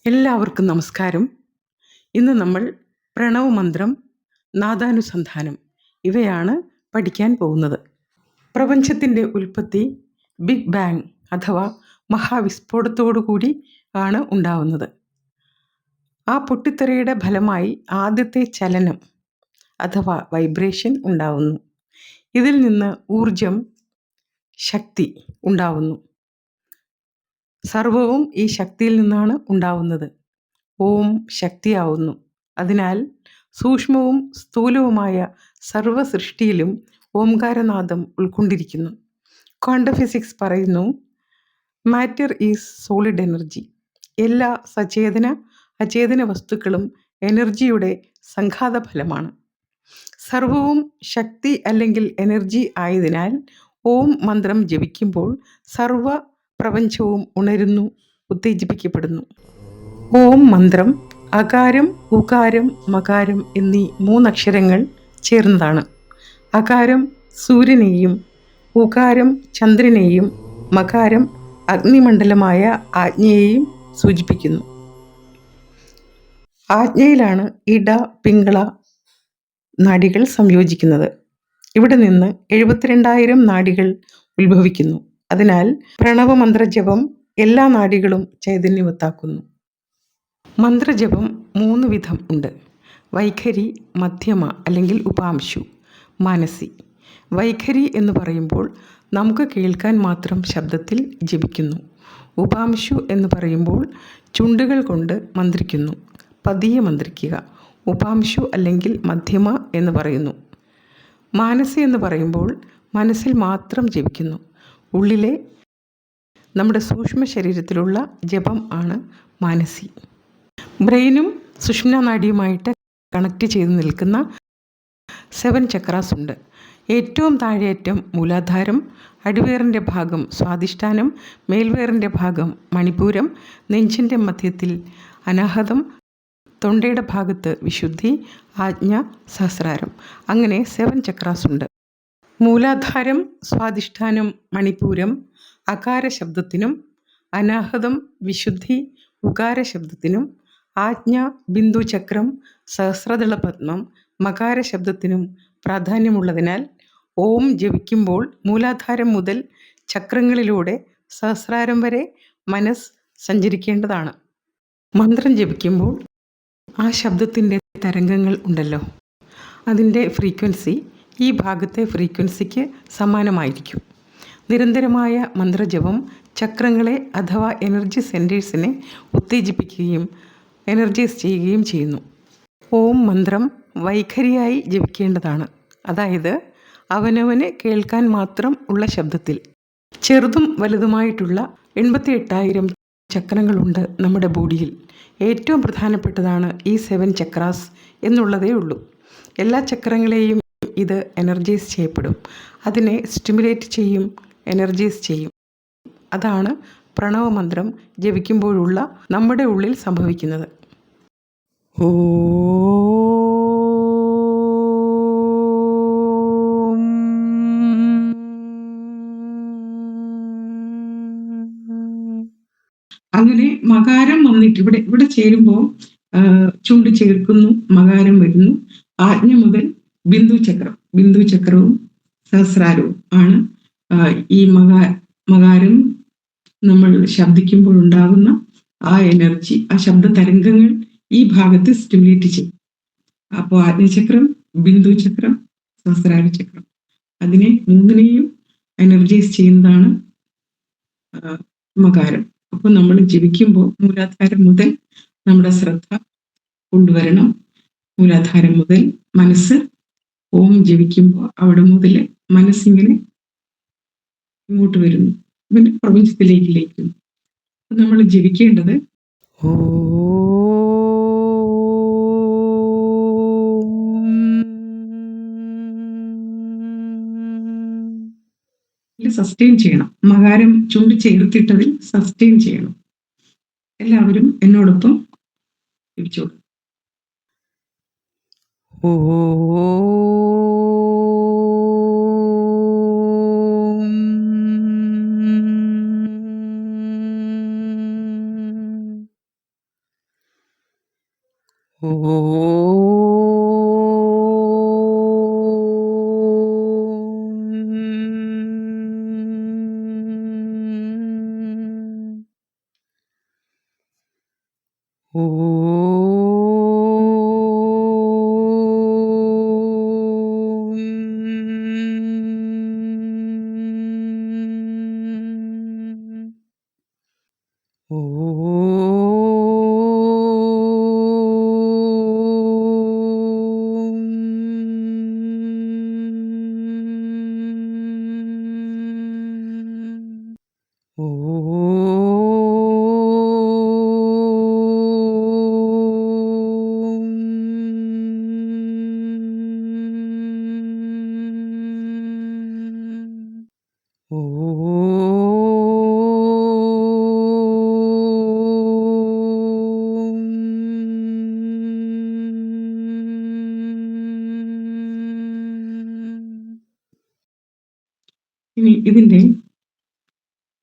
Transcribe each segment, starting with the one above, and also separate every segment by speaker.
Speaker 1: എല്ലാവർക്കും നമസ്കാരം. ഇന്ന് നമ്മൾ പ്രണവമന്ത്രം, നാദാനുസന്ധാനം ഇവയാണ് പഠിക്കാൻ പോകുന്നത്. പ്രപഞ്ചത്തിൻ്റെ ഉൽപ്പത്തി ബിഗ് ബാങ് അഥവാ മഹാവിസ്ഫോടത്തോടുകൂടി ആണ് ഉണ്ടാവുന്നത്. ആ പൊട്ടിത്തെറിയുടെ ഫലമായി ആദ്യത്തെ ചലനം അഥവാ വൈബ്രേഷൻ ഉണ്ടാവുന്നു. ഇതിൽ നിന്ന് ഊർജം, ശക്തി ഉണ്ടാവുന്നു. സർവവും ഈ ശക്തിയിൽ നിന്നാണ് ഉണ്ടാവുന്നത്. ഓം ശക്തിയാവുന്നു. അതിനാൽ സൂക്ഷ്മവും സ്ഥൂലവുമായ സർവ സൃഷ്ടിയിലും ഓംകാരനാദം ഉൾക്കൊണ്ടിരിക്കുന്നു. ക്വാണ്ടം ഫിസിക്സ് പറയുന്നു, മാറ്റർ ഈസ് സോളിഡ് എനർജി. എല്ലാ സചേതന അചേതന വസ്തുക്കളും എനർജിയുടെ സംഘാത ഫലമാണ്. സർവവും ശക്തി അല്ലെങ്കിൽ എനർജി ആയതിനാൽ ഓം മന്ത്രം ജപിക്കുമ്പോൾ സർവ പ്രപഞ്ചവും ഉണരുന്നു, ഉത്തേജിപ്പിക്കപ്പെടുന്നു. ഓം മന്ത്രം അകാരം, ഉകാരം, മകാരം എന്നീ മൂന്നക്ഷരങ്ങൾ ചേർന്നതാണ്. അകാരം സൂര്യനെയും, ഉകാരം ചന്ദ്രനെയും, മകാരം അഗ്നിമണ്ഡലമായ ആജ്ഞയെയും സൂചിപ്പിക്കുന്നു. ആജ്ഞയിലാണ് ഇട, പിംഗള നാഡികൾ സംയോജിക്കുന്നത്. ഇവിടെ നിന്ന് 72,000 നാഡികൾ ഉത്ഭവിക്കുന്നു. അതിനാൽ പ്രണവമന്ത്രജപം എല്ലാ നാഡികളും ചൈതന്യവത്താക്കുന്നു. മന്ത്രജപം 3 വിധം ഉണ്ട്. വൈഖരി, മധ്യമ അല്ലെങ്കിൽ ഉപാംശു, മാനസി. വൈഖരി എന്ന് പറയുമ്പോൾ നമുക്ക് കേൾക്കാൻ മാത്രം ശബ്ദത്തിൽ ജപിക്കുന്നു. ഉപാംശു എന്ന് പറയുമ്പോൾ ചുണ്ടുകൾ കൊണ്ട് മന്ത്രിക്കുന്നു, പതിയെ മന്ത്രിക്കുക. ഉപാംശു അല്ലെങ്കിൽ മധ്യമ എന്ന് പറയുന്നു. മാനസി എന്ന് പറയുമ്പോൾ മനസ്സിൽ മാത്രം ജപിക്കുന്നു. ഉള്ളിലെ നമ്മുടെ സൂക്ഷ്മ ശരീരത്തിലുള്ള ജപം ആണ് മാനസി. ബ്രെയിനും സുഷുമ്നാ നാഡിയുമായിട്ട് കണക്ട് ചെയ്ത് നിൽക്കുന്ന 7 ചക്രാസ് ഉണ്ട്. ഏറ്റവും താഴെയറ്റം മൂലാധാരം, അടിവേറിൻ്റെ ഭാഗം സ്വാധിഷ്ഠാനം, മേൽവേറിൻ്റെ ഭാഗം മണിപൂരം, നെഞ്ചിൻ്റെ മധ്യത്തിൽ അനാഹതം, തൊണ്ടയുടെ ഭാഗത്ത് വിശുദ്ധി, ആജ്ഞ, സഹസ്രാരം. അങ്ങനെ 7 ചക്രാസ് ഉണ്ട്. മൂലാധാരം, സ്വാധിഷ്ഠാനം, മണിപൂരം അകാര ശബ്ദത്തിനും, അനാഹതം, വിശുദ്ധി, ഉകാര ശബ്ദത്തിനും, ആജ്ഞ, ബിന്ദുചക്രം, സഹസ്രദളപത്മം മകാര ശബ്ദത്തിനും പ്രാധാന്യമുള്ളതിനാൽ ഓം ജപിക്കുമ്പോൾ മൂലാധാരം മുതൽ ചക്രങ്ങളിലൂടെ സഹസ്രാരം വരെ മനസ്സ് സഞ്ചരിക്കേണ്ടതാണ്. മന്ത്രം ജപിക്കുമ്പോൾ ആ ശബ്ദത്തിൻ്റെ തരംഗങ്ങൾ ഉണ്ടല്ലോ, അതിൻ്റെ ഫ്രീക്വൻസി ഈ ഭാഗത്തെ ഫ്രീക്വൻസിക്ക് സമാനമായിരിക്കും. നിരന്തരമായ മന്ത്രജപം ചക്രങ്ങളെ അഥവാ എനർജി സെൻറ്റേഴ്സിനെ ഉത്തേജിപ്പിക്കുകയും എനർജൈസ് ചെയ്യുകയും ചെയ്യുന്നു. ഓം മന്ത്രം വൈഖരിയായി ജപിക്കേണ്ടതാണ്. അതായത് അവനവന് കേൾക്കാൻ മാത്രം ഉള്ള ശബ്ദത്തിൽ. ചെറുതും വലുതുമായിട്ടുള്ള 88,000 ചക്രങ്ങളുണ്ട് നമ്മുടെ ബോഡിയിൽ. ഏറ്റവും പ്രധാനപ്പെട്ടതാണ് ഈ 7 ചക്രാസ് എന്നുള്ളതേ ഉള്ളൂ. എല്ലാ ചക്രങ്ങളെയും ഇത് എനർജൈസ് ചെയ്യപ്പെടും, അതിനെ സ്റ്റിമുലേറ്റ് ചെയ്യും, എനർജൈസ് ചെയ്യും. അതാണ് പ്രണവമന്ത്രം ജപിക്കുമ്പോഴുള്ള നമ്മുടെ ഉള്ളിൽ സംഭവിക്കുന്നത്. അങ്ങനെ മകാരം വന്നിട്ട് ഇവിടെ ചേരുമ്പോൾ ചുണ്ട് ചേർക്കുന്നു, മകാരം വരുന്നു. ആജ്ഞ മുതൽ ബിന്ദുചക്രവും സഹസ്രാരവും ആണ് ഈ മകാരം നമ്മൾ ശബ്ദിക്കുമ്പോൾ ഉണ്ടാകുന്ന ആ എനർജി, ആ ശബ്ദ തരംഗങ്ങൾ ഈ ഭാഗത്ത് സ്റ്റിമുലേറ്റ് ചെയ്യും. അപ്പോൾ ആജ്ഞചക്രം, ബിന്ദുചക്രം, സഹസ്രാര ചക്രം, അതിനെ മൂന്നിനെയും എനർജൈസ് ചെയ്യുന്നതാണ് മകാരം. അപ്പോൾ നമ്മൾ ജപിക്കുമ്പോൾ മൂലാധാരം മുതൽ നമ്മുടെ ശ്രദ്ധ കൊണ്ടുവരണം. മൂലാധാരം മുതൽ മനസ്സ് ഓം ജപിക്കുമ്പോൾ അവിടെ മുതൽ മനസ്സിങ്ങനെ ഇങ്ങോട്ട് വരുന്നു, പിന്നെ പ്രപഞ്ചത്തിലേക്ക് ലയിക്കുന്നു. നമ്മൾ ജപിക്കേണ്ടത് സസ്റ്റെയിൻ ചെയ്യണം. മകാരം ചുണ്ട് ചേർത്തിട്ടതിൽ സസ്റ്റെയിൻ ചെയ്യണം. എല്ലാവരും എന്നോടൊപ്പം ജപിച്ചോളൂ. ഇനി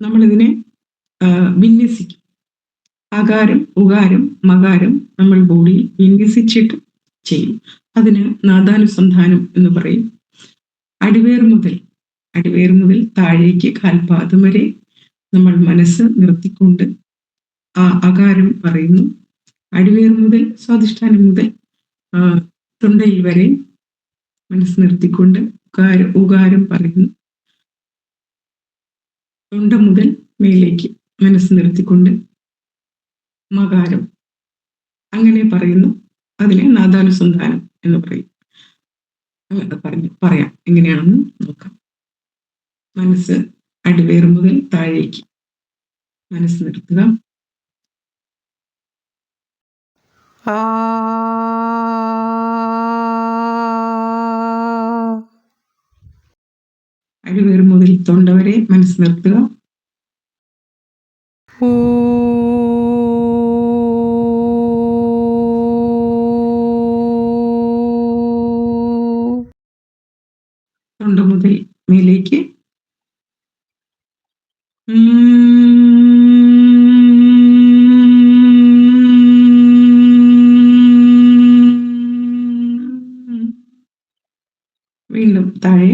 Speaker 1: നമ്മളിതിനെ വിന്യസിക്കും. അകാരം, ഉകാരം, മകാരം നമ്മൾ ബോഡിയിൽ വിന്യസിച്ചിട്ട് ചെയ്യും. അതിന് നാദാനുസന്ധാനം എന്ന് പറയും. അടിവേർ മുതൽ താഴേക്ക് കാൽപാദം വരെ നമ്മൾ മനസ്സ് നിർത്തിക്കൊണ്ട് ആ അകാരം പറയുന്നു. അടിവേർ മുതൽ സ്വാധിഷ്ഠാനം മുതൽ തൊണ്ടയിൽ വരെ മനസ്സ് നിർത്തിക്കൊണ്ട് ഉകാരം പറയുന്നു. തൊണ്ട മുതൽ മേലേക്ക് മനസ്സ് നിർത്തിക്കൊണ്ട് മകാരം അങ്ങനെ പറയുന്നു. അതിനെ നാദാനുസന്ധാനം എന്ന് പറയും. പറയാം എങ്ങനെയാണെന്ന് നോക്കാം. മനസ്സ് അടിവേർ മുതൽ താഴേക്ക് മനസ്സ് നിർത്തുക. അടിവേർ മുതൽ തൊണ്ട വരെ മനസ്സ് നിർത്തുക. തൊണ്ട മുതൽ മേലേക്ക് വീണ്ടും താഴെ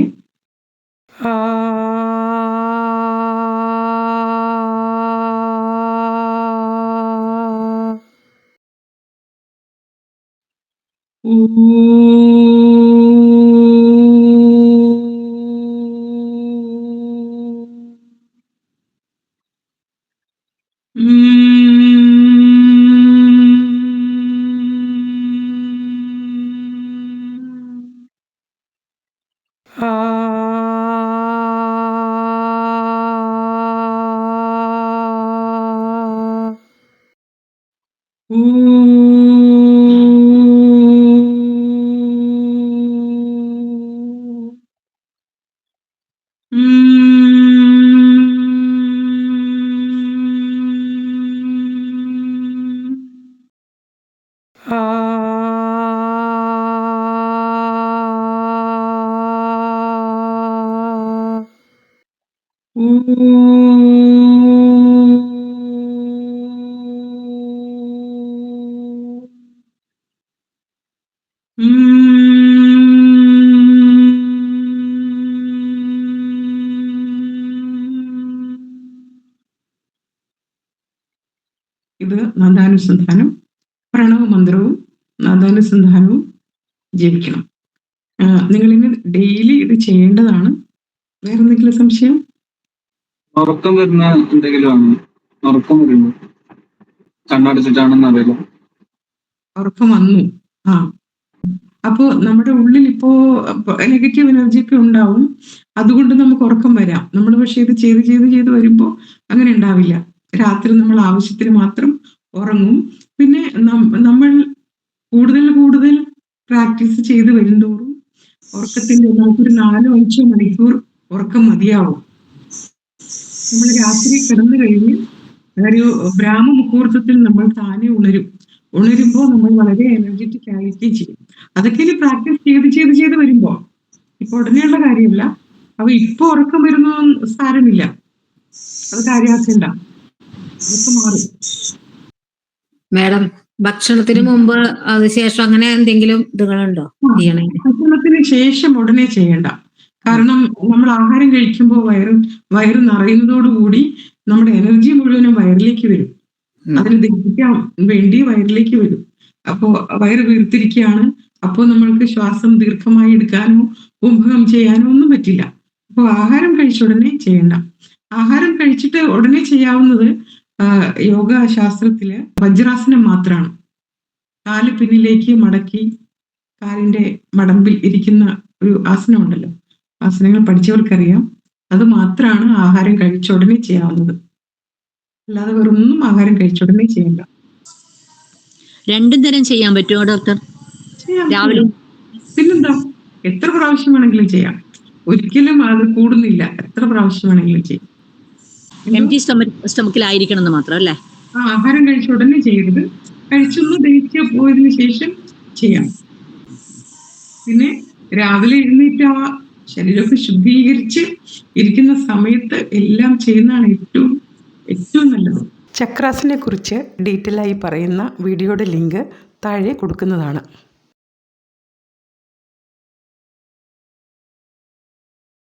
Speaker 1: ഇത് നാദാനുസന്ധാനം. പ്രണവമന്ത്രവും നാദാനുസന്ധാനവും ജപിക്കണം. നിങ്ങളിന് ഡെയിലി ഇത് ചെയ്യേണ്ടതാണ്. വേറെ എന്തെങ്കിലും സംശയം?
Speaker 2: ഉറക്കം വരുന്ന എന്തെങ്കിലും ഉറക്കം വരുന്നു കണ്ണടച്ചിട്ടാണെന്ന് അറിയില്ല.
Speaker 1: ഉറക്കം വന്നു. അപ്പോ നമ്മുടെ ഉള്ളിൽ ഇപ്പോ നെഗറ്റീവ് എനർജി ഒക്കെ ഉണ്ടാവും. അതുകൊണ്ട് നമുക്ക് ഉറക്കം വരാം. നമ്മൾ പക്ഷെ ഇത് ചെയ്ത് വരുമ്പോൾ അങ്ങനെ ഉണ്ടാവില്ല. രാത്രി നമ്മൾ ആവശ്യത്തിന് മാത്രം ഉറങ്ങും. പിന്നെ നമ്മൾ കൂടുതൽ പ്രാക്ടീസ് ചെയ്ത് വരുന്തോറും ഉറക്കത്തിന്റെ നമുക്കൊരു 4-5 മണിക്കൂർ ഉറക്കം മതിയാവും. നമ്മൾ രാത്രി കിടന്നു കഴിഞ്ഞ് ഒരു ബ്രാഹ്മ മുഹൂർത്തത്തിൽ നമ്മൾ താനെ ഉണരുമ്പോൾ നമ്മൾ വളരെ എനർജറ്റിക് ആയിരിക്കുകയും ചെയ്യും. അതൊക്കെ പ്രാക്ടീസ് ചെയ്ത് വരുമ്പോ, ഇപ്പൊ ഉടനെയുള്ള കാര്യമില്ല. അപ്പൊ ഇപ്പൊ ഉറക്കം വരുന്ന സാരമില്ല, അത് കാര്യമാക്കണ്ട, അതൊക്കെ മാറും.
Speaker 3: മാഡം ഭക്ഷണത്തിന് മുമ്പ് അതിനുശേഷം അങ്ങനെ എന്തെങ്കിലും ഇതുകളുണ്ടോ ചെയ്യണമെങ്കിൽ?
Speaker 1: ഭക്ഷണത്തിന് ശേഷം ഉടനെ ചെയ്യണ്ട. കാരണം നമ്മൾ ആഹാരം കഴിക്കുമ്പോൾ വയറ് നിറയുന്നതോടുകൂടി നമ്മുടെ എനർജി മുഴുവനും വയറിലേക്ക് വരും. അതിന് ദഹിക്കാൻ വേണ്ടി വയറിലേക്ക് വരും. അപ്പോ വയറ് വീർത്തിരിക്കുകയാണ്. അപ്പോ നമ്മൾക്ക് ശ്വാസം ദീർഘമായി എടുക്കാനോ കുംഭകം ചെയ്യാനോ ഒന്നും പറ്റില്ല. അപ്പൊ ആഹാരം കഴിച്ച ഉടനെ ചെയ്യണ്ട. ആഹാരം കഴിച്ചിട്ട് ഉടനെ ചെയ്യാവുന്നത് യോഗ ശാസ്ത്രത്തില് വജ്രാസനം മാത്രമാണ്. കാല് പിന്നിലേക്ക് മടക്കി കാലിന്റെ മടമ്പിൽ ഇരിക്കുന്ന ഒരു ആസനം ഉണ്ടല്ലോ. ആസനങ്ങൾ പഠിച്ചവർക്കറിയാം. അത് മാത്രമാണ് ആഹാരം കഴിച്ച ഉടനെ ചെയ്യാവുന്നത്. അല്ലാതെ വേറൊന്നും ആഹാരം കഴിച്ച ഉടനെ ചെയ്യണ്ട.
Speaker 4: രണ്ടും തരം ചെയ്യാൻ പറ്റുമോ ഡോക്ടർ? രാവിലെ
Speaker 1: പിന്നെന്താ, എത്ര പ്രാവശ്യം വേണമെങ്കിലും ചെയ്യാം. ഒരിക്കലും അത് കൂടുന്നില്ല. എത്ര പ്രാവശ്യം വേണമെങ്കിലും ചെയ്യാം.
Speaker 4: എംപ്റ്റി സ്റ്റൊമക്കിലായിരിക്കണം എന്ന് മാത്രം അല്ലേ?
Speaker 1: ആഹാരം കഴിച്ച ഉടനെ ചെയ്യരുത്. കഴിച്ചൊന്ന് ദഹിച്ച് പോയതിനു ശേഷം ചെയ്യാം. പിന്നെ രാവിലെ എഴുന്നേറ്റ് ആ ശരീരമൊക്കെ ശുദ്ധീകരിച്ച് ഇരിക്കുന്ന സമയത്ത് എല്ലാം ചെയ്യുന്നതാണ് ഏറ്റവും നല്ലത്.
Speaker 5: ചക്രാസിനെ കുറിച്ച് ഡീറ്റെയിൽ ആയി പറയുന്ന വീഡിയോയുടെ ലിങ്ക് താഴെ കൊടുക്കുന്നതാണ്.